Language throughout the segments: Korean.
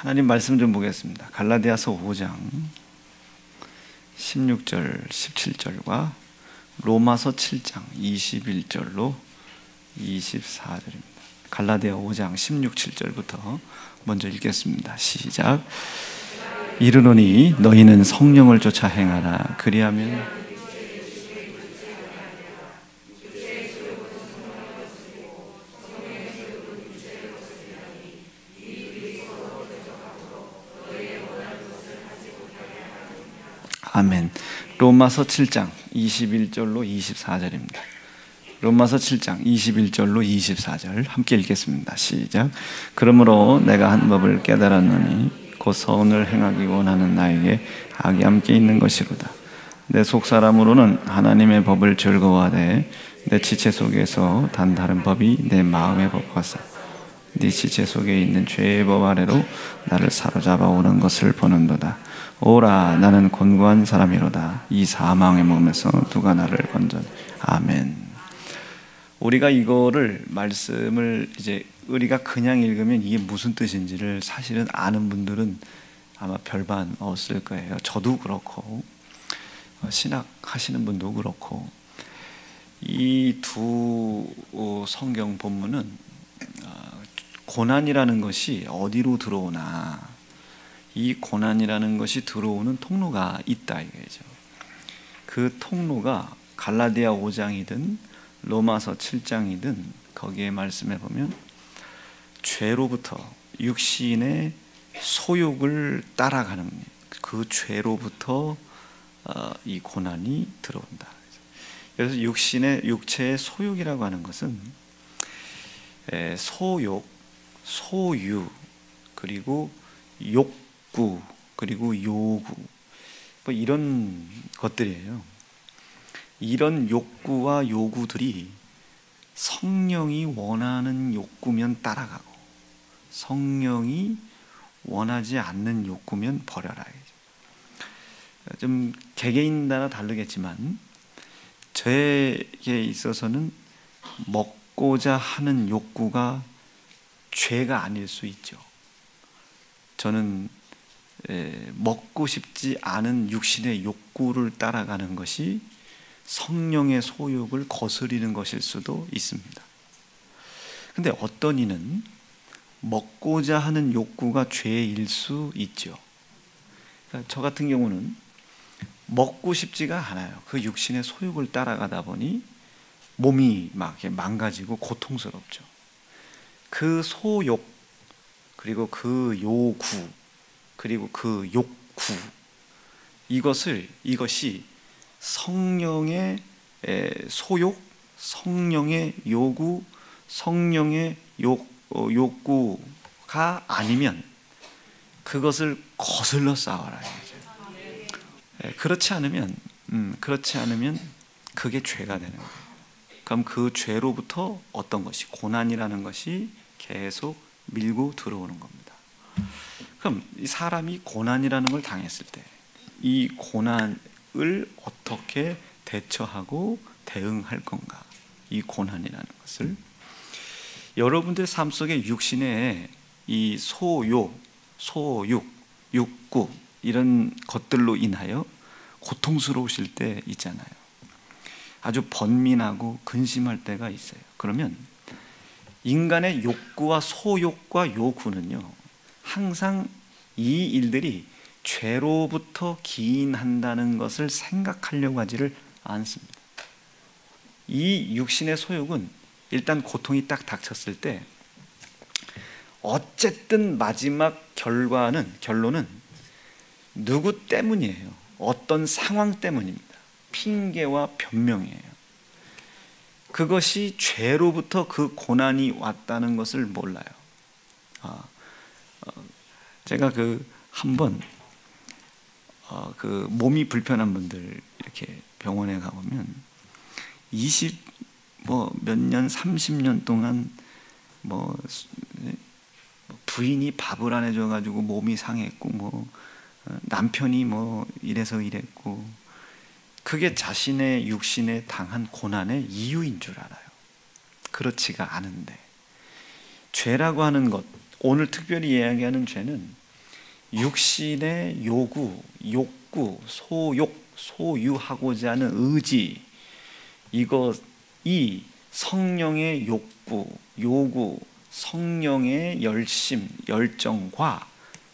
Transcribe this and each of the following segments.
하나님 말씀 좀 보겠습니다. 갈라디아서 5장 16절 17절과 로마서 7장 21절로 24절입니다. 갈라디아 5장 16, 17절부터 먼저 읽겠습니다. 시작. 이르노니 너희는 성령을 쫓아 행하라. 그리하면 아멘. 로마서 7장 21절로 24절입니다. 로마서 7장 21절로 24절 함께 읽겠습니다. 시작. 그러므로 내가 한 법을 깨달았노니 곧 선을 행하기 원하는 나에게 악이 함께 있는 것이로다. 내 속사람으로는 하나님의 법을 즐거워하되 내 지체 속에서 단 다른 법이 내 마음의 법 같사 네 지체 속에 있는 죄의 법 아래로 나를 사로잡아 오는 것을 보는도다. 오라, 나는 곤고한 사람이로다. 이 사망의 몸에서 누가 나를 건져내. 아멘. 우리가 이거를 말씀을 이제 우리가 그냥 읽으면 이게 무슨 뜻인지를 사실은 아는 분들은 아마 별반 없을 거예요. 저도 그렇고 신학 하시는 분도 그렇고 이 두 성경 본문은 고난이라는 것이 어디로 들어오나 이 고난이라는 것이 들어오는 통로가 있다 이거죠. 그 통로가 갈라디아 5장이든 로마서 7장이든 거기에 말씀해 보면 죄로부터 육신의 소욕을 따라가는 그 죄로부터 이 고난이 들어온다. 그래서 육체의 소욕이라고 하는 것은 소욕, 소유, 그리고 욕구, 그리고 요구, 뭐 이런 것들이에요. 이런 욕구와 요구들이 성령이 원하는 욕구면 따라가고 성령이 원하지 않는 욕구면 버려라. 좀 개개인 따라 다르겠지만 저에게 있어서는 먹고자 하는 욕구가 죄가 아닐 수 있죠. 저는 먹고 싶지 않은 육신의 욕구를 따라가는 것이 성령의 소욕을 거스리는 것일 수도 있습니다. 근데 어떤 이는 먹고자 하는 욕구가 죄일 수 있죠. 그러니까 저 같은 경우는 먹고 싶지가 않아요. 그 육신의 소욕을 따라가다 보니 몸이 막 망가지고 고통스럽죠. 그 소욕, 그리고 그 요구, 그리고 그 욕구, 이것이 성령의 소욕, 성령의 요구, 성령의 욕구가 아니면 그것을 거슬러 싸워라. 그렇지 않으면 그게 죄가 되는 거예요. 그럼 그 죄로부터 어떤 것이 고난이라는 것이 계속 밀고 들어오는 겁니다. 그럼 이 사람이 고난이라는 걸 당했을 때 이 고난을 어떻게 대처하고 대응할 건가? 이 고난이라는 것을 여러분들 삶 속에 육신의 이 소욕, 욕구 이런 것들로 인하여 고통스러우실 때 있잖아요. 아주 번민하고 근심할 때가 있어요. 그러면 인간의 욕구와 소욕과 요구는요, 항상 이 일들이 죄로부터 기인한다는 것을 생각하려고 하지를 않습니다. 이 육신의 소욕은 일단 고통이 딱 닥쳤을 때 어쨌든 마지막 결론은 누구 때문이에요. 어떤 상황 때문입니다. 핑계와 변명이에요. 그것이 죄로부터 그 고난이 왔다는 것을 몰라요. 제가 한번 몸이 불편한 분들 이렇게 병원에 가보면 몇 년, 30년 동안 부인이 밥을 안 해줘가지고 몸이 상했고 남편이 이래서 이랬고 그게 자신의 육신에 당한 고난의 이유인 줄 알아요. 그렇지가 않은데 죄라고 하는 것, 오늘 특별히 이야기하는 죄는 육신의 요구, 욕구, 소욕, 소유하고자 하는 의지, 이 성령의 욕구, 요구, 성령의 열심, 열정과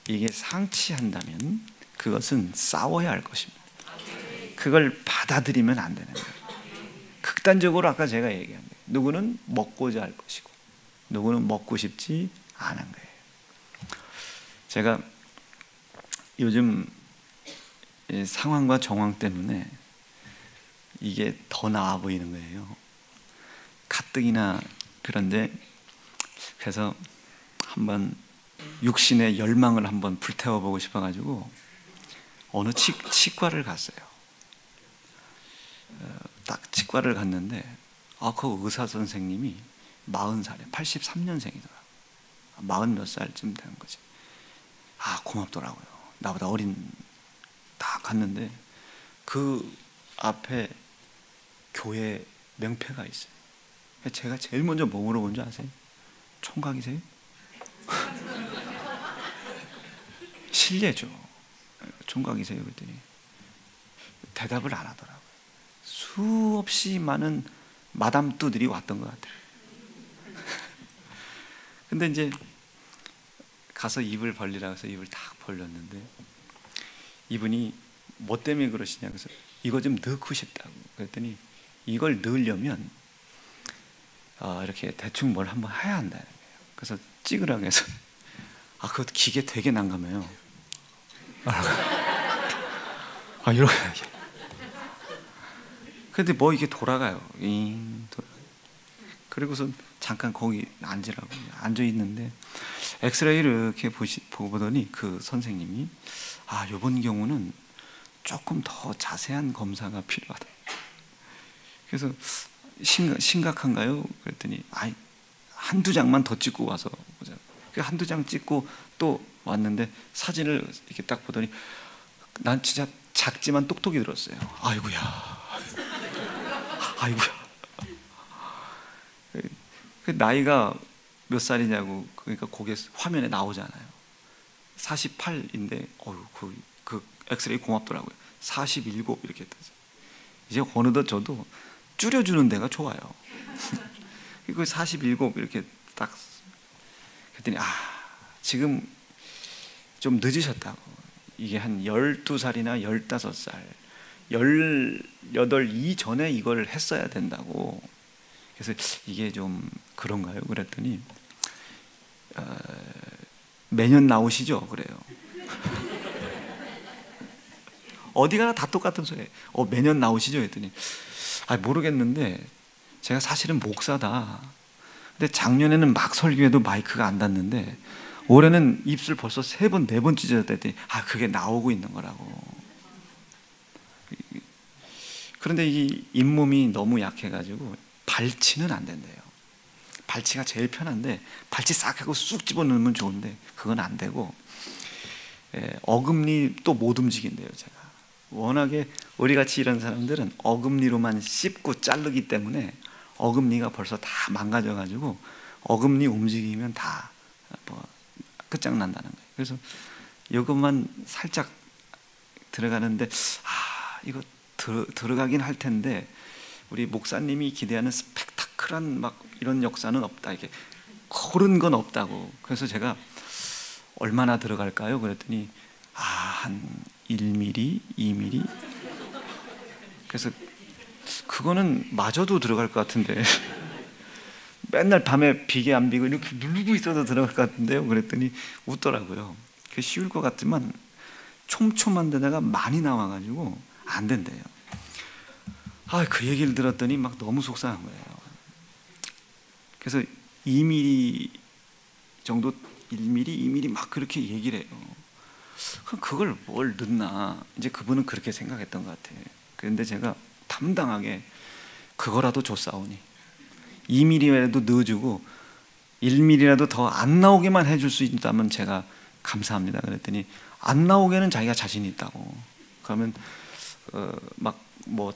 이게 상치한다면 그것은 싸워야 할 것입니다. 그걸 받아들이면 안 되는 거예요. 극단적으로 아까 제가 얘기한 거예요. 누구는 먹고자 할 것이고 누구는 먹고 싶지 않은 거예요. 제가 요즘 상황과 정황 때문에 이게 더 나아 보이는 거예요. 가뜩이나 그런데 그래서 한번 육신의 열망을 한번 불태워보고 싶어가지고 어느 치과를 갔어요. 딱 치과를 갔는데 그 의사 선생님이 40살에 83년생이더라고요. 40 몇 살쯤 되는 거지. 고맙더라고요. 나보다 어린. 딱 갔는데 그 앞에 교회 명패가 있어요. 제가 제일 먼저 뭐 물어본 줄 아세요? 총각이세요? 실례죠. 총각이세요? 그랬더니 대답을 안 하더라고요. 수없이 많은 마담뚜들이 왔던 것 같아요. 근데 이제 가서 입을 벌리라고 해서 입을 딱 벌렸는데 이분이 뭐 때문에 그러시냐 그래서 이거 좀 넣고 싶다고 그랬더니 이걸 넣으려면 이렇게 대충 뭘 한번 해야 한다는 거예요. 그래서 찍으라고 해서 그것도 기계 되게 난감해요. 이렇게 근데 뭐 이게 돌아가요. 그리고서 잠깐 거기 앉으라고 앉아 있는데 엑스레이를 이렇게 보더니 그 선생님이 이번 경우는 조금 더 자세한 검사가 필요하다. 그래서 심각한가요? 그랬더니 한두 장만 더 찍고 와서 보자. 한두 장 찍고 또 왔는데 사진을 이렇게 딱 보더니 난 진짜 작지만 똑똑히 들었어요. 아이고야. 그 나이가 몇 살이냐고 그러니까 거기에 화면에 나오잖아요. 48인데 그 엑스레이 고맙더라고요. 47 이렇게 떠서 이제 어느덧 저도 줄여주는 데가 좋아요. 그 47 이렇게 딱 그랬더니 지금 좀 늦으셨다고. 이게 한 12살이나 15살 18 이전에 이걸 했어야 된다고. 그래서 이게 좀 그런가요? 그랬더니 매년 나오시죠? 그래요. 어디 가나 다 똑같은 소리예요. 매년 나오시죠? 했더니 모르겠는데 제가 사실은 목사다. 근데 작년에는 막 설교해도 마이크가 안 닿는데 올해는 입술 벌써 3번, 4번 찢어졌다 했더니 그게 나오고 있는 거라고. 그런데 이 잇몸이 너무 약해가지고 발치는 안 된대요. 발치가 제일 편한데 발치 싹 하고 쑥 집어넣으면 좋은데 그건 안 되고 어금니 또 못 움직인대요. 제가 워낙에 우리같이 이런 사람들은 어금니로만 씹고 자르기 때문에 어금니가 벌써 다 망가져가지고 어금니 움직이면 다 끝장난다는 거예요. 그래서 이것만 살짝 들어가는데 이거 들어가긴 할 텐데 우리 목사님이 기대하는 스펙타클한 막 이런 역사는 없다. 이게 그런 건 없다고. 그래서 제가 얼마나 들어갈까요? 그랬더니 한 1mm, 2mm. 그래서 그거는 마저도 들어갈 것 같은데 맨날 밤에 비계 안 비고 이렇게 누르고 있어도 들어갈 것 같은데요. 그랬더니 웃더라고요. 그게 쉬울 것 같지만 촘촘한 데다가 많이 나와가지고 안 된대요. 그 얘기를 들었더니 막 너무 속상한 거예요. 그래서 2mm 정도, 1mm, 2mm 막 그렇게 얘기를 해요. 그걸 뭘 넣나? 이제 그분은 그렇게 생각했던 것 같아요. 그런데 제가 담당하게 그거라도 줬사오니 2mm라도 넣어주고 1mm라도 더 안 나오게만 해줄 수 있다면 제가 감사합니다. 그랬더니 안 나오게는 자기가 자신 있다고. 그러면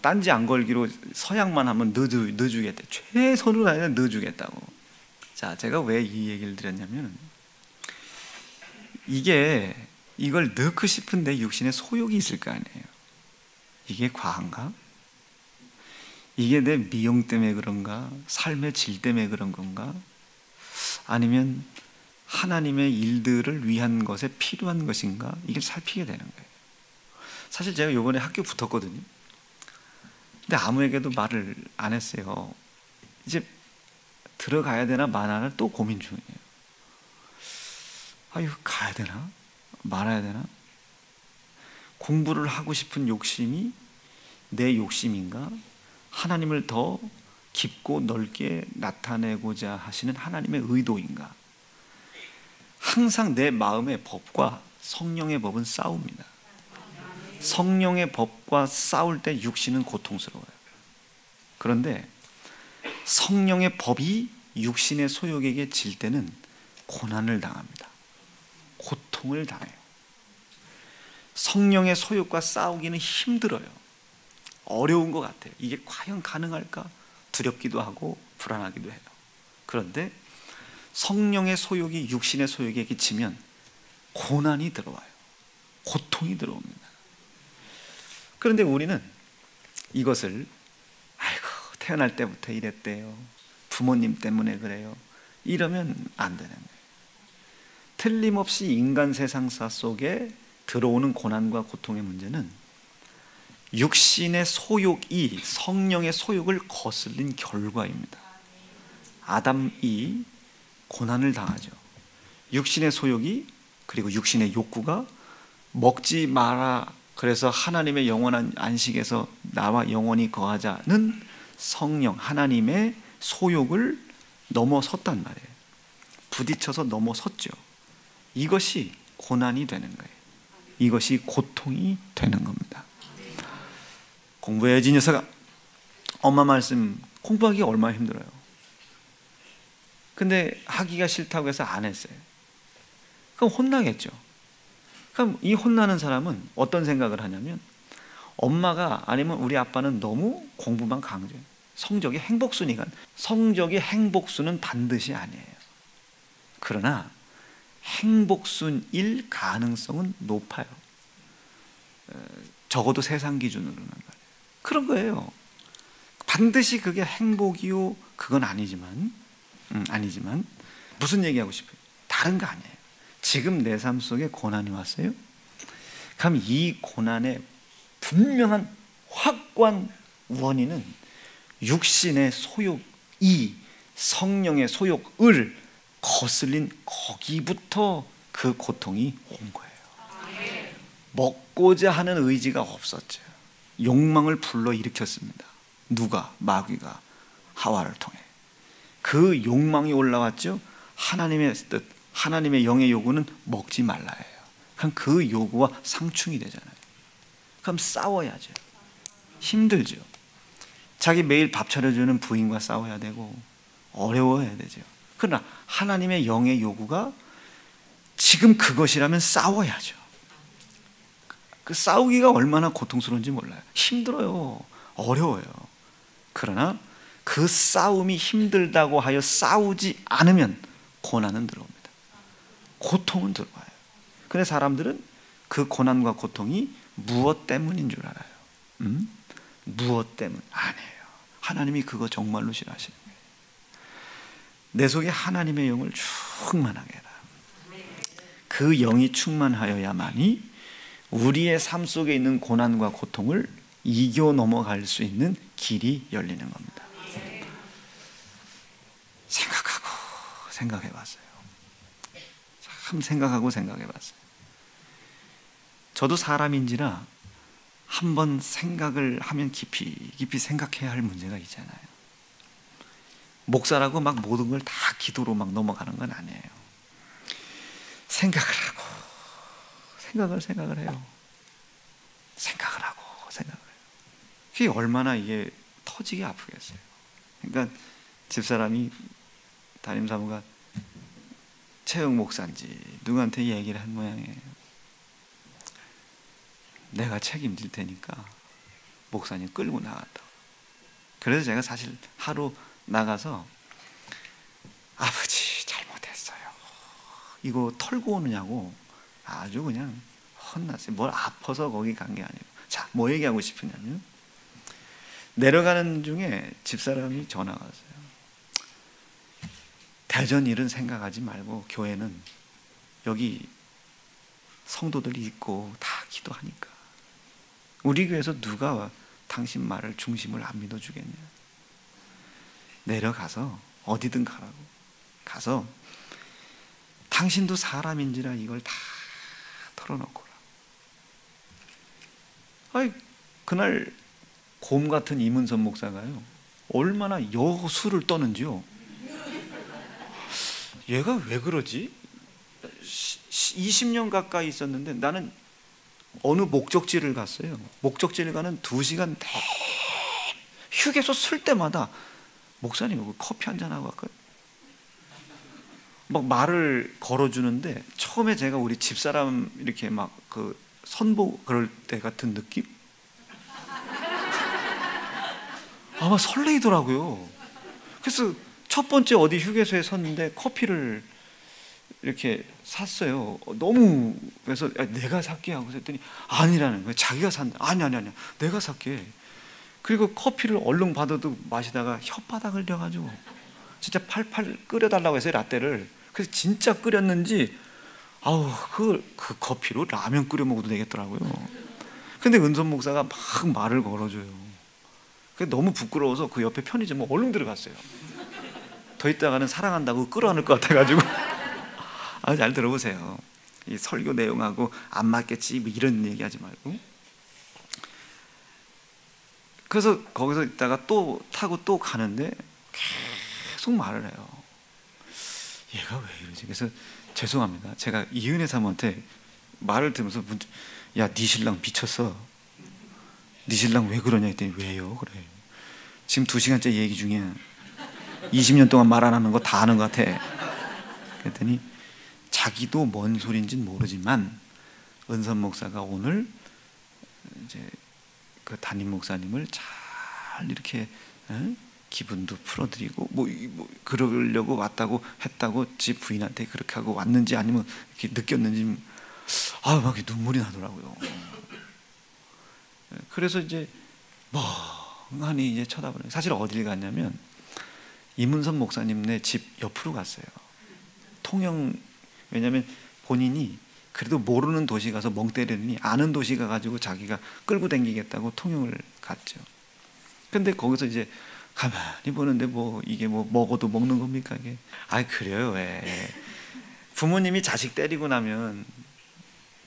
딴지 안 걸기로 서약만 하면 넣어주겠대. 최선으로 다해서 넣어주겠다고. 자, 제가 왜 이 얘기를 드렸냐면 이게 이걸 넣고 싶은데 육신에 소욕이 있을 거 아니에요. 이게 과한가? 이게 내 미용 때문에 그런가? 삶의 질 때문에 그런 건가? 아니면 하나님의 일들을 위한 것에 필요한 것인가? 이걸 살피게 되는 거예요. 사실 제가 이번에 학교 붙었거든요. 근데 아무에게도 말을 안 했어요. 이제 들어가야 되나 마나를 또 고민 중이에요. 이거 가야 되나? 말아야 되나? 공부를 하고 싶은 욕심이 내 욕심인가? 하나님을 더 깊고 넓게 나타내고자 하시는 하나님의 의도인가? 항상 내 마음의 법과 성령의 법은 싸웁니다. 성령의 법과 싸울 때 육신은 고통스러워요. 그런데 성령의 법이 육신의 소욕에게 질 때는 고난을 당합니다. 고통을 당해요. 성령의 소욕과 싸우기는 힘들어요. 어려운 것 같아요. 이게 과연 가능할까? 두렵기도 하고 불안하기도 해요. 그런데 성령의 소욕이 육신의 소욕에게 지면 고난이 들어와요. 고통이 들어옵니다. 그런데 우리는 이것을 태어날 때부터 이랬대요. 부모님 때문에 그래요. 이러면 안 되는 거예요. 틀림없이 인간 세상사 속에 들어오는 고난과 고통의 문제는 육신의 소욕이 성령의 소욕을 거슬린 결과입니다. 아담이 고난을 당하죠. 육신의 소욕이, 그리고 육신의 욕구가 먹지 마라, 그래서 하나님의 영원한 안식에서 나와 영원히 거하자는 성령 하나님의 소욕을 넘어섰단 말이에요. 부딪혀서 넘어섰죠. 이것이 고난이 되는 거예요. 이것이 고통이 되는 겁니다. 공부해야지 녀석아. 엄마 말씀 공부하기 얼마나 힘들어요. 근데 하기가 싫다고 해서 안 했어요. 그럼 혼나겠죠. 그럼 이 혼나는 사람은 어떤 생각을 하냐면, 엄마가 아니면 우리 아빠는 너무 공부만 강조해요. 성적이 행복순이가, 성적이 행복순은 반드시 아니에요. 그러나 행복순일 가능성은 높아요. 적어도 세상 기준으로는 말이에요. 그런 거예요. 반드시 그게 행복이요 그건 아니지만 무슨 얘기하고 싶어요? 다른 거 아니에요. 지금 내 삶 속에 고난이 왔어요? 그럼 이 고난의 분명한 확고한 원인은 육신의 소욕이 성령의 소욕을 거슬린 거기부터 그 고통이 온 거예요. 먹고자 하는 의지가 없었죠. 욕망을 불러일으켰습니다. 누가? 마귀가 하와를 통해. 그 욕망이 올라왔죠. 하나님의 뜻, 하나님의 영의 요구는 먹지 말라예요. 그럼 그 요구와 상충이 되잖아요. 그럼 싸워야죠. 힘들죠. 자기 매일 밥 차려주는 부인과 싸워야 되고 어려워야 되죠. 그러나 하나님의 영의 요구가 지금 그것이라면 싸워야죠. 그 싸우기가 얼마나 고통스러운지 몰라요. 힘들어요. 어려워요. 그러나 그 싸움이 힘들다고 하여 싸우지 않으면 고난은 들어옵니다. 고통은 들어와요. 그런데 사람들은 그 고난과 고통이 무엇 때문인 줄 알아요. 무엇 때문? 아니에요. 하나님이 그거 정말로 싫어하시는 거예요. 내 속에 하나님의 영을 충만하게 해라. 그 영이 충만하여야만이 우리의 삶 속에 있는 고난과 고통을 이겨 넘어갈 수 있는 길이 열리는 겁니다. 생각하고 생각해 봤어요. 참 생각하고 생각해 봤어요. 저도 사람인지라 한번 생각을 하면 깊이 생각해야 할 문제가 있잖아요. 목사라고 막 모든 걸 다 기도로 막 넘어가는 건 아니에요. 생각을 하고 생각을 해요. 생각을 하고 생각을 해요. 그게 얼마나 이게 터지게 아프겠어요. 그러니까 집사람이 담임사모가 최영 목사인지 누구한테 얘기를 한 모양이에요. 내가 책임질 테니까 목사님 끌고 나갔다고. 그래서 제가 사실 하루 나가서 아버지 잘못했어요. 이거 털고 오느냐고 아주 그냥 혼났어요. 뭘 아파서 거기 간 게 아니고. 자, 뭐 얘기하고 싶으냐면, 내려가는 중에 집사람이 전화가 왔어요. 대전 일은 생각하지 말고 교회는 여기 성도들이 있고 다 기도하니까 우리 교회에서 누가 당신 말을 중심을 안 믿어주겠냐. 내려가서 어디든 가라고. 가서 당신도 사람인지라 이걸 다 털어놓거라. 아이, 그날 곰 같은 이문선 목사가요, 얼마나 여수를 떠는지요. 얘가 왜 그러지? 20년 가까이 있었는데 나는 어느 목적지를 갔어요. 목적지를 가는 2시간 휴게소 쓸 때마다 목사님 커피 한잔하고 갈까요? 막 말을 걸어주는데, 처음에 제가 우리 집사람 이렇게 막 그 선보 그럴 때 같은 느낌? 아마 설레이더라고요. 그래서 첫 번째 어디 휴게소에 섰는데 커피를 이렇게 샀어요. 너무, 그래서 내가 살게 하고 했더니 아니라는 거예요. 자기가 산다. 아니 내가 살게. 그리고 커피를 얼른 받아도 마시다가 혓바닥 흘려가지고 진짜 팔팔 끓여달라고 했어요, 라떼를. 그래서 진짜 끓였는지 아우 그 커피로 라면 끓여 먹어도 되겠더라고요. 근데 은선 목사가 막 말을 걸어줘요. 그게 너무 부끄러워서 그 옆에 편의점에 얼른 들어갔어요. 더 있다가는 사랑한다고 끌어안을 것 같아가지고. 아, 잘 들어보세요. 이 설교 내용하고 안 맞겠지 뭐 이런 얘기하지 말고. 그래서 거기서 있다가 또 타고 또 가는데 계속 말을 해요. 얘가 왜 이러지? 그래서 죄송합니다. 제가 이은혜 사모한테 말을 들으면서 야, 네 신랑 미쳤어. 네 신랑 왜 그러냐 했더니 왜요? 그래. 지금 2시간째 얘기 중에 20년 동안 말 안 하는 거 다 아는 것 같아. 그랬더니 자기도 뭔 소리인지는 모르지만 은선 목사가 오늘 이제 그 담임 목사님을 잘 이렇게 기분도 풀어드리고 뭐 그러려고 왔다고 했다고 집 부인한테 그렇게 하고 왔는지 아니면 이렇게 느꼈는지 막 눈물이 나더라고요. 그래서 이제 멍하니 이제 쳐다보는. 사실 어딜 갔냐면 이문선 목사님네 집 옆으로 갔어요. 통영. 왜냐하면 본인이 그래도 모르는 도시 가서 멍 때리느니 아는 도시 가가지고 자기가 끌고 다니겠다고 통영을 갔죠. 근데 거기서 이제 가만히 보는데 이게 먹어도 먹는 겁니까 이게? 그래요. 왜 부모님이 자식 때리고 나면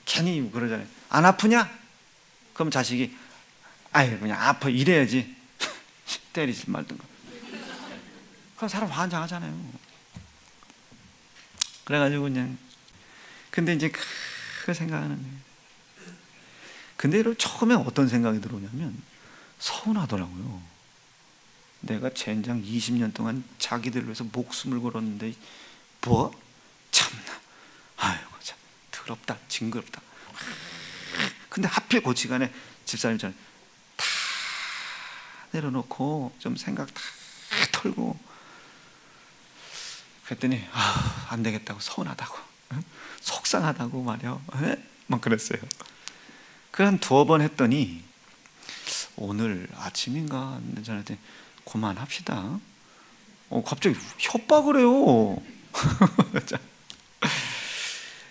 괜히 그러잖아요. 안 아프냐? 그럼 자식이 그냥 아파 이래야지 때리지 말든가. 그럼 사람 환장하잖아요. 그래가지고 그냥, 근데 이제 그 생각하는 거예요. 근데 처음에 어떤 생각이 들어오냐면 서운하더라고요. 내가 젠장 20년 동안 자기들을 위해서 목숨을 걸었는데 참나, 아이고 참 더럽다, 징그럽다. 근데 하필 그 시간에 집사님처럼 다 내려놓고 좀 생각 다 털고 그랬더니 안 되겠다고, 서운하다고, 속상하다고 말이야. 막 그랬어요. 그 한 2번 했더니 오늘 아침인가 저한테 그만합시다. 갑자기 협박을 해요.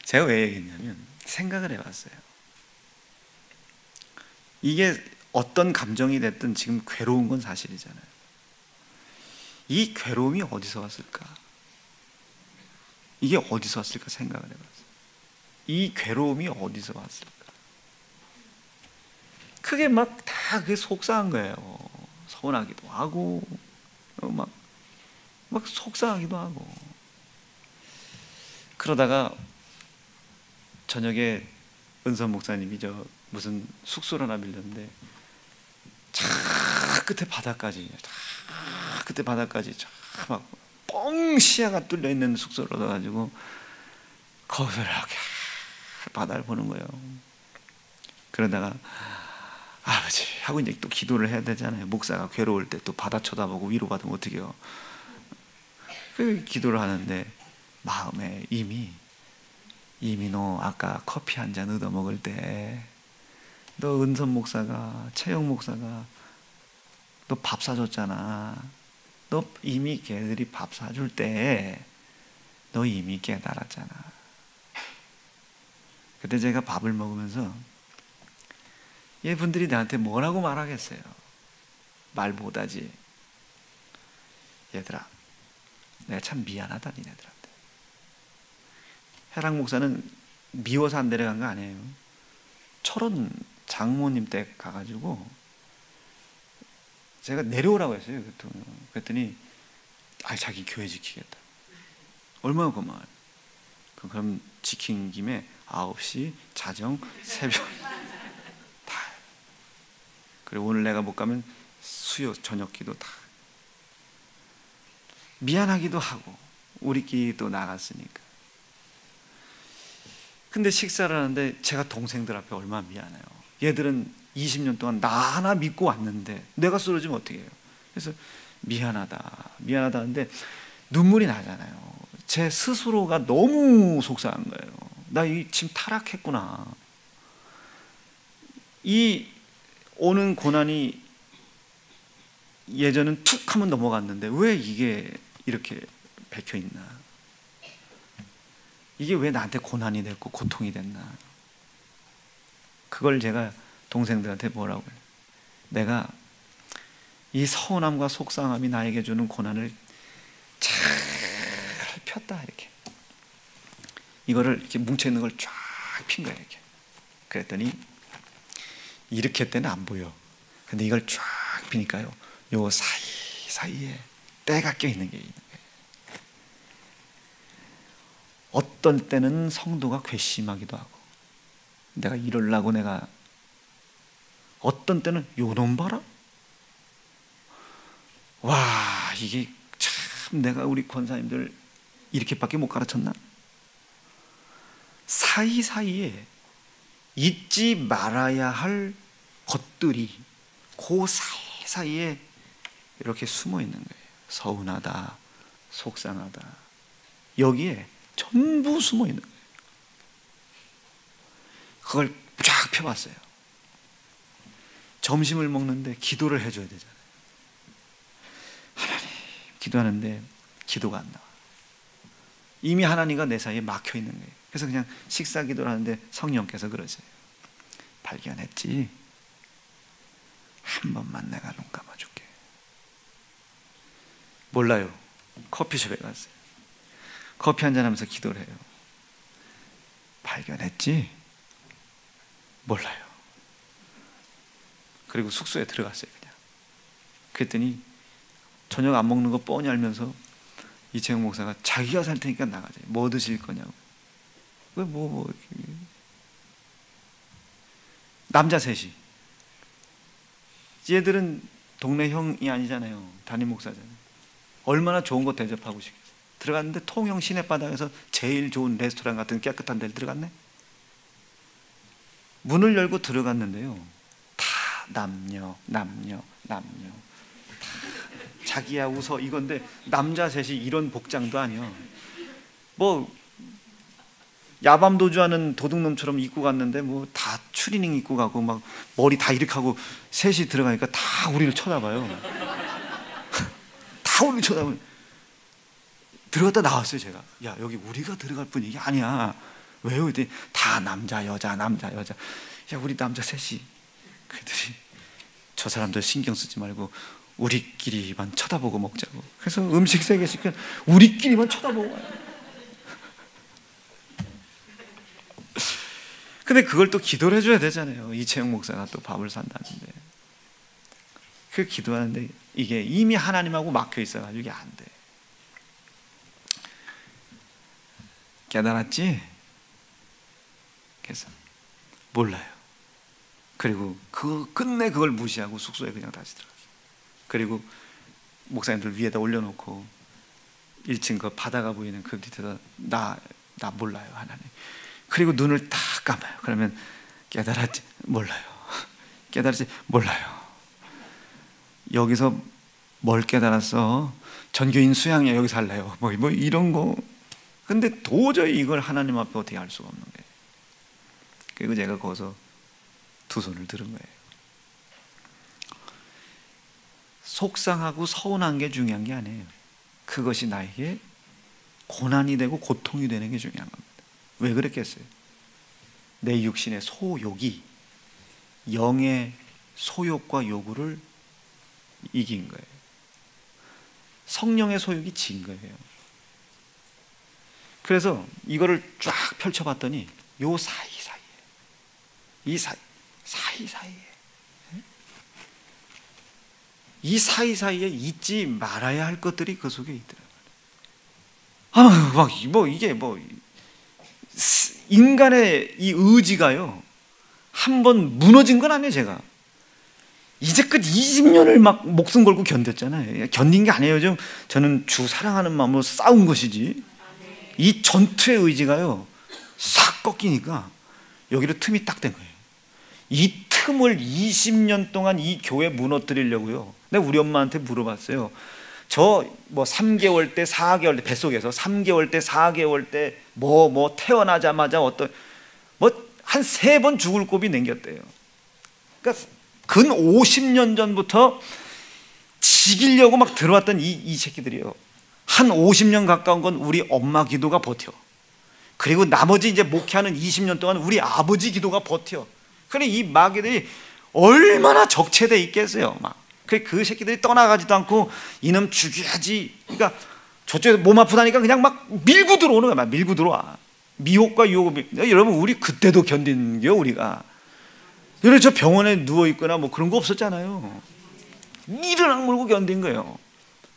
제가 왜 얘기했냐면 생각을 해봤어요. 이게 어떤 감정이 됐든 지금 괴로운 건 사실이잖아요. 이 괴로움이 어디서 왔을까? 이게 어디서 왔을까 생각을 해봤어요. 이 괴로움이 어디서 왔을까? 그게 막 다 그게 속상한 거예요. 서운하기도 하고 막 속상하기도 하고. 그러다가 저녁에 은선 목사님이 무슨 숙소를 하나 빌렸는데 저 끝에 바다까지 막 뻥 시야가 뚫려 있는 숙소를 얻어가지고 거기서 이렇게 바다를 보는 거예요. 그러다가 아버지 하고 이제 또 기도를 해야 되잖아요. 목사가 괴로울 때 또 바다 쳐다보고 위로받으면 어떡해요. 그 기도를 하는데 마음에 이미 이미 너 아까 커피 한 잔 얻어 먹을 때 너 은선 목사가, 최영 목사가 너 밥 사줬잖아. 너 이미 걔들이 밥 사줄 때 너 이미 깨달았잖아. 그때 제가 밥을 먹으면서 얘분들이 나한테 뭐라고 말하겠어요? 말 못하지. 얘들아, 내가 참 미안하다 니네들한테. 해랑 목사는 미워서 안 내려간 거 아니에요. 철원 장모님 댁 가가지고 제가 내려오라고 했어요. 그랬더니 자기 교회 지키겠다. 얼마나 고마워요. 그럼 지킨 김에 9시 자정 새벽 다. 그리고 오늘 내가 못 가면 수요 저녁 기도 다. 미안하기도 하고 우리끼리 또 나갔으니까. 근데 식사를 하는데 제가 동생들 앞에 얼마나 미안해요. 얘들은 20년 동안 나 하나 믿고 왔는데 내가 쓰러지면 어떻게 해요? 그래서 미안하다 하는데 눈물이 나잖아요. 제 스스로가 너무 속상한 거예요. 나 지금 타락했구나. 이 오는 고난이 예전은 툭 하면 넘어갔는데 왜 이게 이렇게 박혀 있나? 이게 왜 나한테 고난이 됐고 고통이 됐나? 그걸 제가 동생들한테 뭐라고 해요? 내가 이 서운함과 속상함이 나에게 주는 고난을 잘 폈다 이렇게. 이거를 이렇게 뭉쳐있는 걸 쫙 핀 거예요 이렇게. 그랬더니 이렇게 했더니 안 보여. 근데 이걸 쫙 피니까요 요 사이사이에 때가 껴있는 게 있는 거예요. 어떤 때는 성도가 괘씸하기도 하고 내가 이러려고 내가 어떤 때는 요놈 봐라? 와 이게 참 내가 우리 권사님들 이렇게밖에 못 가르쳤나? 사이사이에 잊지 말아야 할 것들이 그 사이사이에 이렇게 숨어 있는 거예요. 서운하다, 속상하다. 여기에 전부 숨어 있는 거예요. 그걸 쫙 펴봤어요. 점심을 먹는데 기도를 해줘야 되잖아요. 하나님 기도하는데 기도가 안 나와. 이미 하나님과 내 사이에 막혀 있는 거예요. 그래서 그냥 식사 기도를 하는데 성령께서 그러세요. 발견했지? 한 번만 내가 눈 감아줄게. 몰라요. 커피숍에 갔어요. 커피 한잔 하면서 기도를 해요. 발견했지? 몰라요. 그리고 숙소에 들어갔어요 그냥. 그랬더니 저녁 안 먹는 거 뻔히 알면서 이채영 목사가 자기가 살 테니까 나가자. 뭐 드실 거냐고. 왜 남자 셋이. 얘들은 동네 형이 아니잖아요. 담임 목사잖아요. 얼마나 좋은 거 대접하고 싶겠어요. 들어갔는데 통영 시내바닥에서 제일 좋은 레스토랑 같은 깨끗한 데를 들어갔네. 문을 열고 들어갔는데요 다 남녀 다 자기야 웃어 이건데 남자 셋이 이런 복장도 아니야. 뭐 야밤 도주하는 도둑놈처럼 입고 갔는데 뭐 다 추리닝 입고 가고 막 머리 다 이렇게 하고 셋이 들어가니까 다 우리를 쳐다봐요. 다 우리를 쳐다봐요. 들어갔다 나왔어요 제가. 야 여기 우리가 들어갈 분위기 아니야. 왜요? 그랬더니 다 남자 여자. 야 우리 남자 셋이. 그들이 저 사람들 신경 쓰지 말고 우리끼리만 쳐다보고 먹자고. 그래서 음식 3개 시켜 우리끼리만 쳐다보고 와요. 근데 그걸 또 기도를 해줘야 되잖아요. 이채영 목사가 또 밥을 산다는데. 그 기도하는데 이게 이미 하나님하고 막혀 있어가지고 이게 안 돼. 깨달았지? 그래서 몰라요. 그리고 끝내 그걸 무시하고 숙소에 그냥 다시 들어갔어요. 그리고 목사님들 위에다 올려놓고 1층 그 바다가 보이는 그 밑에다 나 몰라요 하나님. 그리고 눈을 딱 감아요. 그러면 깨달았지? 몰라요. 깨달았지? 몰라요. 여기서 뭘 깨달았어? 전교인 수양이야 여기서 할래요. 뭐 이런 거 근데 도저히 이걸 하나님 앞에 어떻게 할 수가 없는 거예요. 그리고 제가 거기서 두 손을 들은 거예요. 속상하고 서운한 게 중요한 게 아니에요. 그것이 나에게 고난이 되고 고통이 되는 게 중요한 겁니다. 왜 그랬겠어요? 내 육신의 소욕이 영의 소욕과 요구를 이긴 거예요. 성령의 소욕이 진 거예요. 그래서 이거를 쫙 펼쳐봤더니 요 사이사이에, 이 사이사이에, 이 사이사이에 잊지 말아야 할 것들이 그 속에 있더라고요. 이게 인간의 이 의지가요, 한번 무너진 건 아니에요. 제가 이제껏 20년을 막 목숨 걸고 견뎠잖아요. 견딘 게 아니에요. 저는 주 사랑하는 마음으로 싸운 것이지. 이 전투의 의지가요, 싹 꺾이니까 여기로 틈이 딱 된 거예요. 이 틈을 20년 동안 이 교회 무너뜨리려고요. 내가 우리 엄마한테 물어봤어요. 저 3개월 때, 4개월 때, 뱃속에서 3개월 때, 4개월 때 태어나자마자 한 3번 죽을 고비 남겼대요. 그러니까 근 50년 전부터 지기려고 막 들어왔던 이 새끼들이요. 한 50년 가까운 건 우리 엄마 기도가 버텨. 그리고 나머지 이제 목회하는 20년 동안 우리 아버지 기도가 버텨. 그래, 이 마귀들이 얼마나 적체돼 있겠어요. 그 새끼들이 떠나가지도 않고 이놈 죽여야지. 그러니까 저쪽에서 몸 아프다니까 그냥 막 밀고 들어오는 거야. 밀고 들어와. 미혹과 유혹을. 여러분, 우리 그때도 견딘 게 우리가. 그래서 저 병원에 누워있거나 그런 거 없었잖아요. 이를 악물고 견딘 거예요.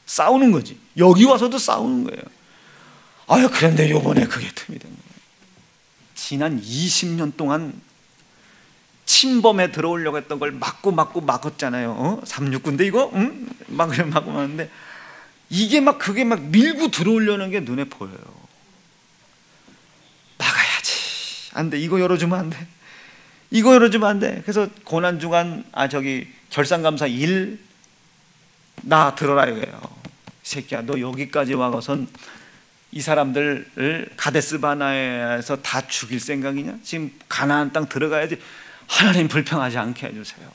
싸우는 거지. 여기 와서도 싸우는 거예요. 그런데 요번에 그게 틈이 된 거예요. 지난 20년 동안 침범에 들어오려고 했던 걸 막았잖아요. 369인데 이거? 막 하는데 이게 그게 밀고 들어오려는 게 눈에 보여요. 막아야지. 안 돼. 이거 열어주면 안 돼. 이거 열어주면 안 돼. 그래서 고난주간 결산감사 1 나 들어라 이거예요. 새끼야, 너 여기까지 와서선 이 사람들을 가데스 바네아에서 다 죽일 생각이냐? 지금 가나안 땅 들어가야지. 하나님 불평하지 않게 해주세요.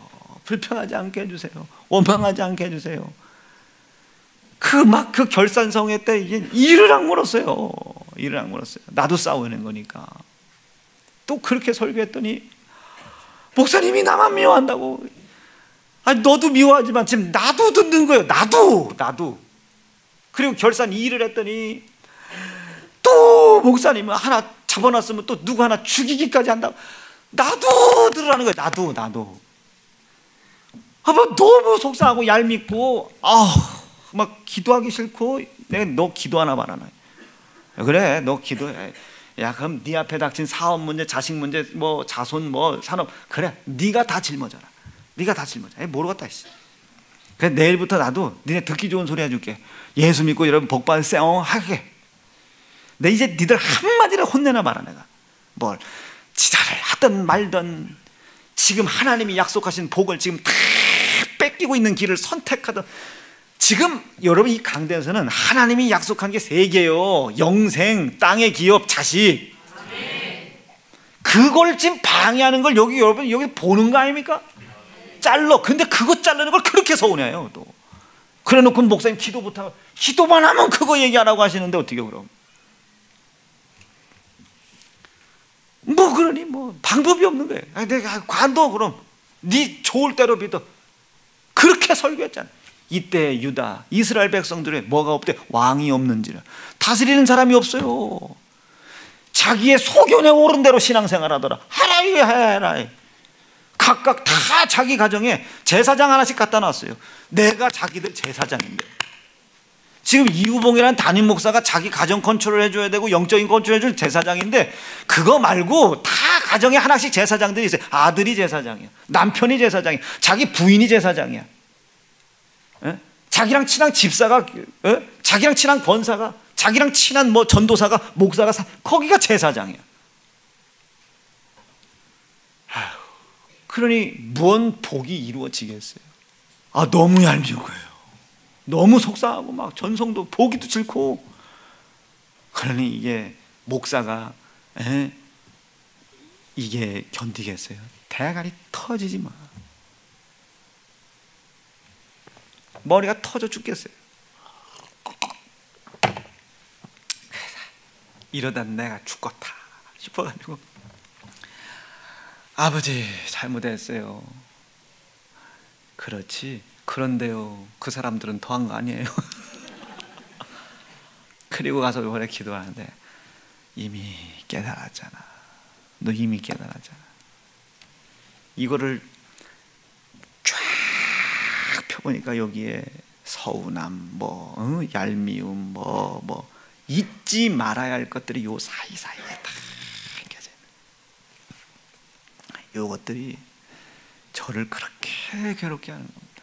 불평하지 않게 해주세요. 원망하지 않게 해주세요. 그 결산성회 때 이를 악물었어요. 이를 악물었어요. 나도 싸우는 거니까. 또 그렇게 설교했더니 목사님이 나만 미워한다고. 너도 미워하지만 지금 나도 듣는 거예요. 나도. 그리고 결산 2를 했더니 또 목사님은 하나 잡아놨으면 또 누구 하나 죽이기까지 한다고. 나도 들으라는 거예요. 나도. 너무 속상하고 얄밉고 막 기도하기 싫고 내가 너 기도 하나 말하나. 그래, 너 기도해. 야, 그럼 네 앞에 닥친 사업 문제, 자식 문제, 자손, 산업, 그래, 네가 다 짊어져라. 모르겠다. 그래, 내일부터 나도 니네 듣기 좋은 소리 해줄게. 예수 믿고 여러분 복 받으세요. 하게. 내 이제 니들 한마디를 혼내나 봐라. 내가 뭘 지랄을 하든 말든 지금 하나님이 약속하신 복을 지금 다 뺏기고 있는 길을 선택하든. 지금 여러분 이 강단에서는 하나님이 약속한 게 3개요. 영생, 땅의 기업, 자식. 그걸 지금 방해하는 걸 여러분 여기 보는 거 아닙니까? 잘라. 근데 그거 자르는 걸 그렇게 서운해요. 또 그래 놓고 목사님 기도 못하고, 기도만 하면 그거 얘기하라고 하시는데 어떻게 그럼? 그러니 방법이 없는 거예요. 내가 관둬. 그럼 네 좋을 대로 믿어. 그렇게 설교했잖아. 이때 유다 이스라엘 백성들의 뭐가 없대? 왕이 없는지라. 다스리는 사람이 없어요. 자기의 소견에 오른 대로 신앙생활 하더라. 하라이. 각각 다 자기 가정에 제사장 하나씩 갖다 놨어요. 내가 자기들 제사장인데. 지금 이우봉이라는 담임 목사가 자기 가정 컨트롤 해줘야 되고 영적인 컨트롤 해줄 제사장인데, 그거 말고 다 가정에 하나씩 제사장들이 있어요. 아들이 제사장이야, 남편이 제사장이야, 자기 부인이 제사장이야. 자기랑 친한 집사가, 자기랑 친한 권사가, 자기랑 친한 전도사가, 목사가, 거기가 제사장이야. 그러니 뭔 복이 이루어지겠어요? 너무 얄미운 거예요. 너무 속상하고 막 전성도 보기도 싫고. 그러니 이게 목사가 이게 견디겠어요? 대가리 터지지 마. 머리가 터져 죽겠어요. 이러다 내가 죽겠다 싶어가지고, 아버지 잘못했어요. 그렇지. 그런데요, 그 사람들은 더한 거 아니에요. 그리고 가서 이번에 기도하는데, 이미 깨달았잖아. 너 이미 깨달았잖아. 이거를 쫙 펴보니까 여기에 서운함, 얄미움, 잊지 말아야 할 것들이 요 사이사이에 다 느껴져 있는, 요것들이 저를 그렇게 괴롭게 하는 겁니다.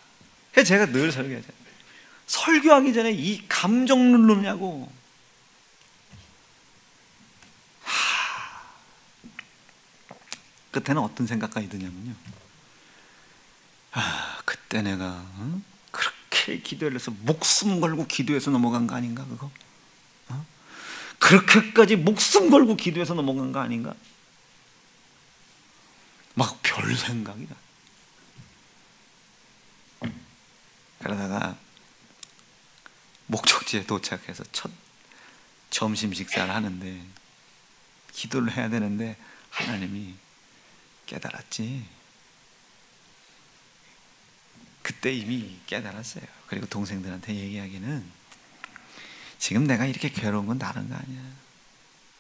그래서 제가 늘 설교하잖아요. 설교하기 전에 이 감정 누르냐고. 끝에는 어떤 생각까지 드냐면요, 그때 내가 그렇게 기도를 해서 목숨 걸고 기도해서 넘어간 거 아닌가 그거? 그렇게까지 목숨 걸고 기도해서 넘어간 거 아닌가? 막 별 생각이 나. 그러다가 목적지에 도착해서 첫 점심 식사를 하는데, 기도를 해야 되는데 하나님이 깨달았지. 그때 이미 깨달았어요. 그리고 동생들한테 얘기하기는, 지금 내가 이렇게 괴로운 건 다른 거 아니야.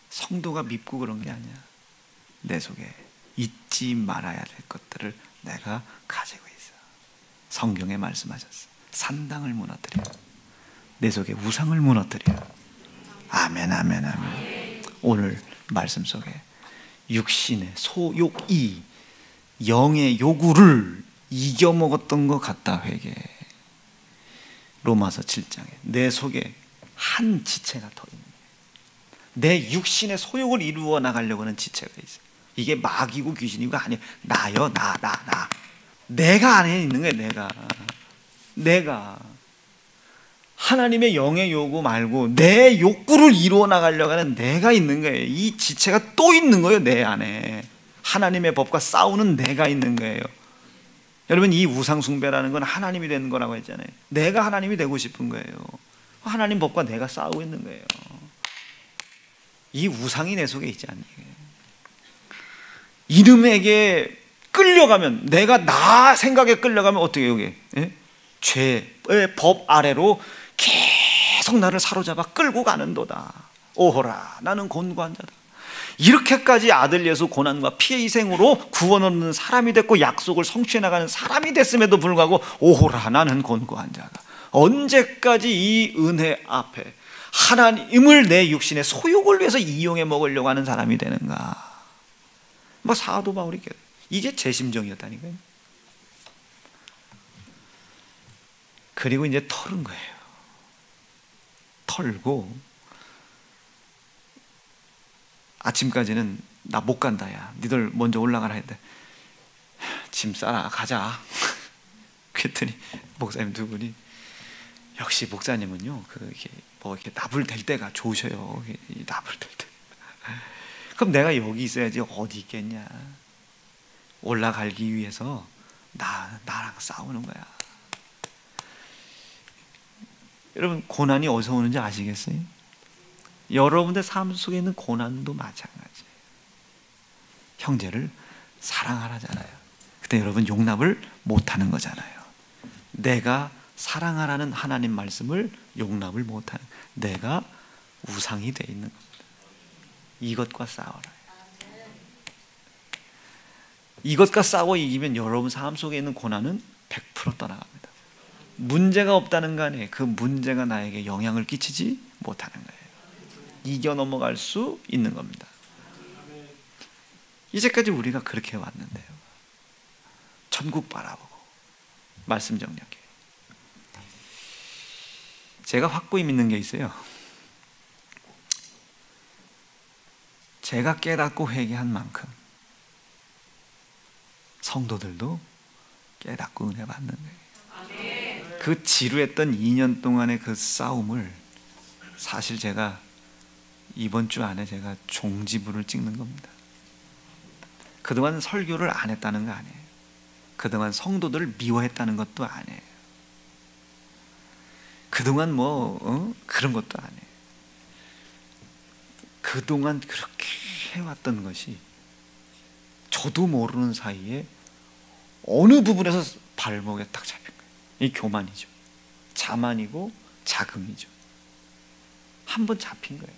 성도가 밉고 그런 게 아니야. 내 속에 잊지 말아야 될 것들을 내가 가지고 있어. 성경에 말씀하셨어. 산당을 무너뜨려, 내 속에 우상을 무너뜨려. 아멘, 아멘, 아멘. 오늘 말씀 속에 육신의 소욕이 영의 요구를 이겨먹었던 것 같다 회개. 로마서 7장에 내 속에 한 지체가 더 있는 거예요. 내 육신의 소욕을 이루어 나가려고 하는 지체가 있어요. 이게 마귀고 귀신이고 아니에요. 나요, 나. 내가 안에 있는 거예요. 내가 하나님의 영의 요구 말고 내 욕구를 이루어 나가려고 하는 내가 있는 거예요. 이 지체가 또 있는 거예요. 내 안에 하나님의 법과 싸우는 내가 있는 거예요. 여러분, 이 우상숭배라는 건 하나님이 되는 거라고 했잖아요. 내가 하나님이 되고 싶은 거예요. 하나님 법과 내가 싸우고 있는 거예요. 이 우상이 내 속에 있지 않니? 이름에게 끌려가면, 내가 나 생각에 끌려가면 어떻게 해요? 여기 죄의 법 아래로 계속 나를 사로잡아 끌고 가는도다. 오호라, 나는 곤고한 자다. 이렇게까지 아들 예수 고난과 피해 희생으로 구원 얻는 사람이 됐고 약속을 성취해 나가는 사람이 됐음에도 불구하고 오호라, 나는 곤고한 자다. 언제까지 이 은혜 앞에 하나님을 내 육신의 소욕을 위해서 이용해 먹으려고 하는 사람이 되는가? 사도 바울이 이게 제 심정이었다니까요. 그리고 이제 털은 거예요. 털고 아침까지는 나 못 간다, 야 니들 먼저 올라가라 했는데, 짐 싸라 가자. 그랬더니 목사님 두 분이, 역시 목사님은요 이렇게 나불댈 때가 좋으셔요. 나불댈 때. 그럼 내가 여기 있어야지 어디 있겠냐. 올라가기 위해서 나랑 싸우는 거야. 여러분, 고난이 어디서 오는지 아시겠어요? 여러분들 삶 속에 있는 고난도 마찬가지예요. 형제를 사랑하라잖아요. 근데 여러분 용납을 못하는 거잖아요. 내가 사랑하라는 하나님 말씀을 용납을 못하는, 내가 우상이 돼 있는 겁니다. 이것과 싸워라. 이것과 싸워 이기면 여러분 삶 속에 있는 고난은 100% 떠나갑니다. 문제가 없다는 간에 그 문제가 나에게 영향을 끼치지 못하는 거예요. 이겨 넘어갈 수 있는 겁니다. 이제까지 우리가 그렇게 왔는데요. 천국 바라보고 말씀 정력해. 제가 확고히 믿는 게 있어요. 제가 깨닫고 회개한 만큼 성도들도 깨닫고 은혜 받는 거예요. 그 지루했던 2년 동안의 그 싸움을 사실 제가 이번 주 안에 제가 종지부를 찍는 겁니다. 그동안 설교를 안 했다는 거 아니에요. 그동안 성도들을 미워했다는 것도 아니에요. 그동안 그런 것도 아니에요. 그동안 그렇게 해왔던 것이 저도 모르는 사이에 어느 부분에서 발목에 딱 잡힌 거예요. 이 교만이죠. 자만이고 자긍이죠. 한번 잡힌 거예요.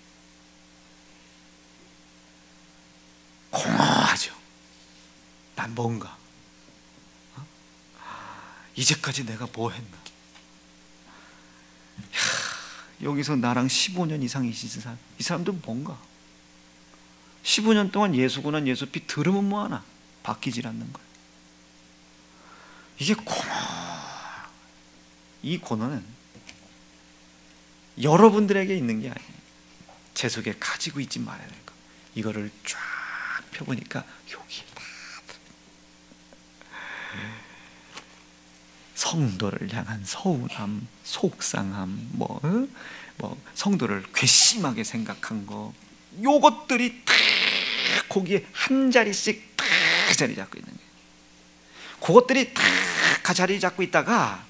공허하죠. 난 뭔가 이제까지 내가 뭐 했나. 여기서 나랑 15년 이상 있은 사람, 이 사람들은 뭔가 15년 동안 예수고난 예수피 들으면 뭐하나 바뀌질 않는 거예요. 이게 이 고난은 여러분들에게 있는 게 아니에요. 제 속에 가지고 있지 말아야 될 거. 이거를 쫙 펴보니까 여기에 다 성도를 향한 서운함, 속상함, 성도를 괘씸하게 생각한 거, 요것들이 다 거기에 한 자리씩 다 자리 잡고 있는 거예요. 그것들이 다 자리 잡고 있다가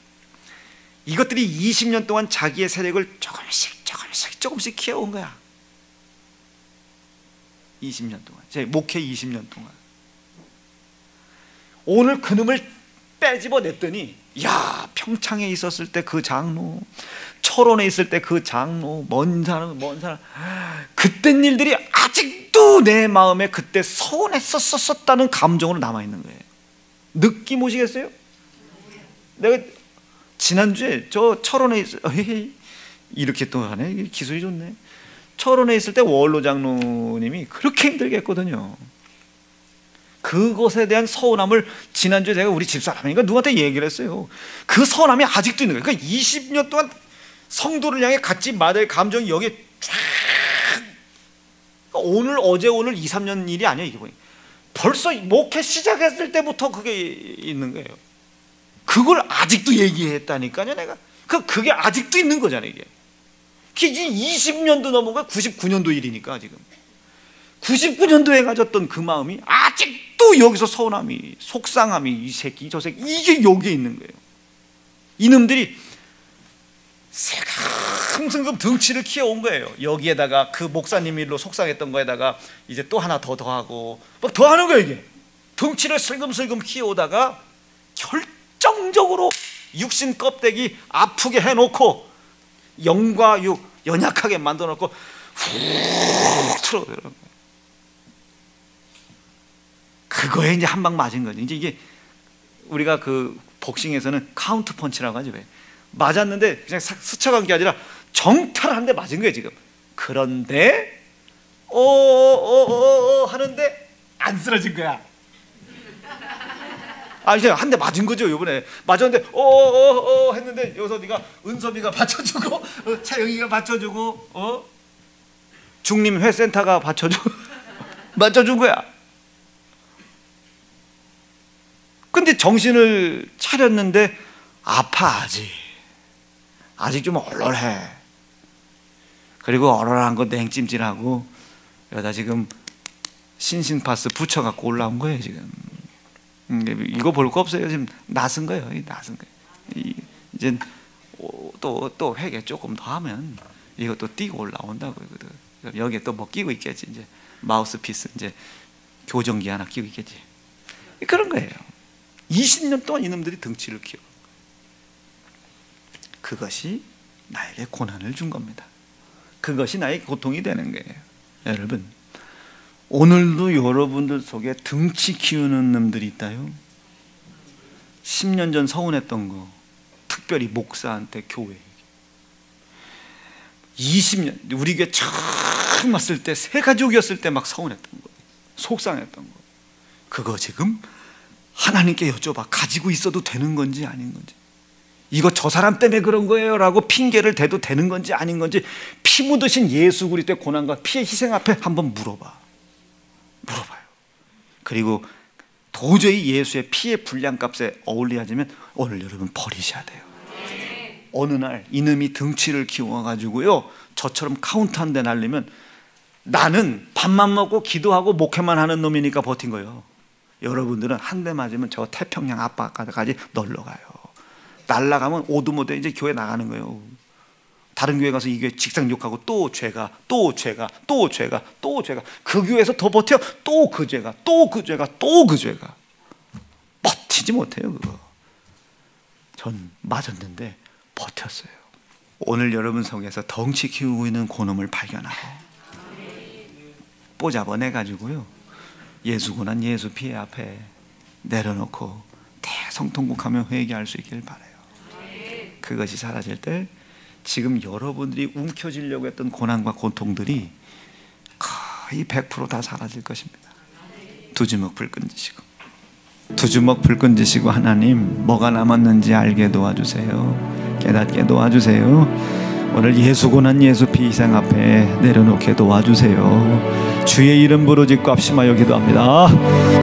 이것들이 20년 동안 자기의 세력을 조금씩 키워온 거야. 20년 동안, 제 목회 20년 동안. 오늘 그놈을 빼집어냈더니, 야, 평창에 있었을 때 그 장로, 철원에 있을 때 그 장로, 먼 사람, 그땐 일들이 아직도 내 마음에 그때 서운했었다는 감정으로 남아있는 거예요. 느낌 오시겠어요? 내가 지난주에 저 철원에 이렇게 또 하네. 기술이 좋네. 철원에 있을 때 원로 장로님이 그렇게 힘들게 했거든요. 그것에 대한 서운함을 지난주에 제가 우리 집사람이니까 누구한테 얘기를 했어요. 그 서운함이 아직도 있는 거예요. 그러니까 20년 동안 성도를 향해 갖지 말아야 감정이 여기에 쫙, 오늘 어제 오늘 2, 3년 일이 아니야. 이게 보니 벌써 목회 시작했을 때부터 그게 있는 거예요. 그걸 아직도 얘기했다니까요. 내가 그게 아직도 있는 거잖아요. 이게 20년도 넘은 거야. 99년도 일이니까. 지금 99년도에 가졌던 그 마음이 아직도 여기서 서운함이, 속상함이, 이 새끼 저 새끼, 이게 여기에 있는 거예요. 이놈들이 새금승금 덩치를 키워온 거예요. 여기에다가 그 목사님 일로 속상했던 거에다가 이제 또 하나 더하고 막 더하는 거예요. 이게 덩치를 슬금슬금 키워오다가 결정적으로 육신 껍데기 아프게 해놓고 영과 육 연약하게 만들어놓고 훅 틀어버려요. 그거에 이제 한 방 맞은 거죠. 이제 이게 우리가 그 복싱에서는 카운트 펀치라고 하죠. 왜? 맞았는데 그냥 스쳐간 게 아니라 정찰 한 대 맞은 거예요. 지금. 그런데 하는데 안 쓰러진 거야. 이제 한 대 맞은 거죠. 이번에 맞았는데 했는데 여기서 네가 은섭이가 받쳐주고 차영이가 받쳐주고 중림 회센터가 받쳐주고 맞춰준 거야. 근데 정신을 차렸는데 아파. 아직 좀 얼얼해. 그리고 얼얼한 거 냉찜질하고 여기다 지금 신신파스 붙여갖고 올라온 거예요. 지금 이거 볼 거 없어요. 지금 낯은 거예요. 낯은 거예요. 이제 또 회개 조금 더 하면 이것도 띄고 올라온다고. 여기에 또 뭐 끼고 있겠지. 이제 마우스피스 이제 교정기 하나 끼고 있겠지. 그런 거예요. 20년 동안 이놈들이 덩치를 키워. 그것이 나에게 고난을 준 겁니다. 그것이 나에게 고통이 되는 거예요. 여러분, 오늘도 여러분들 속에 덩치 키우는 놈들이 있다요. 10년 전 서운했던 거, 특별히 목사한테 교회에게 20년 우리 교회 처음 왔을 때 새 가족이었을 때 막 서운했던 거, 속상했던 거, 그거 지금 하나님께 여쭤봐. 가지고 있어도 되는 건지 아닌 건지, 이거 저 사람 때문에 그런 거예요 라고 핑계를 대도 되는 건지 아닌 건지, 피 묻으신 예수 그리스도의 고난과 피의 희생 앞에 한번 물어봐요. 그리고 도저히 예수의 피의 분량값에 어울리자면 오늘 여러분 버리셔야 돼요. 어느 날 이놈이 덩치를 키워가지고요, 저처럼 카운트 한 대 날리면 나는 밥만 먹고 기도하고 목회만 하는 놈이니까 버틴 거예요. 여러분들은 한 대 맞으면 저 태평양 앞바다까지 놀러 가요. 날라가면 오두모대 이제 교회 나가는 거예요. 다른 교회 가서 이 교회 직장 욕하고 또 죄가 그 교회에서 더 버텨 또 그 죄가 버티지 못해요. 그거 전 맞았는데 버텼어요. 오늘 여러분 속에서 덩치 키우고 있는 그놈을 발견하고 뽀잡아내가지고요, 예수고난 예수 피해 앞에 내려놓고 대성통곡하며 회개할 수 있기를 바라요. 그것이 사라질 때 지금 여러분들이 움켜쥐려고 했던 고난과 고통들이 거의 100% 다 사라질 것입니다. 두 주먹 불 끈지시고 하나님, 뭐가 남았는지 알게 도와주세요. 깨닫게 도와주세요. 오늘 예수고난 예수 피 희생 앞에 내려놓게 도와주세요. 주의 이름 부르짖고 합심하여 기도합니다.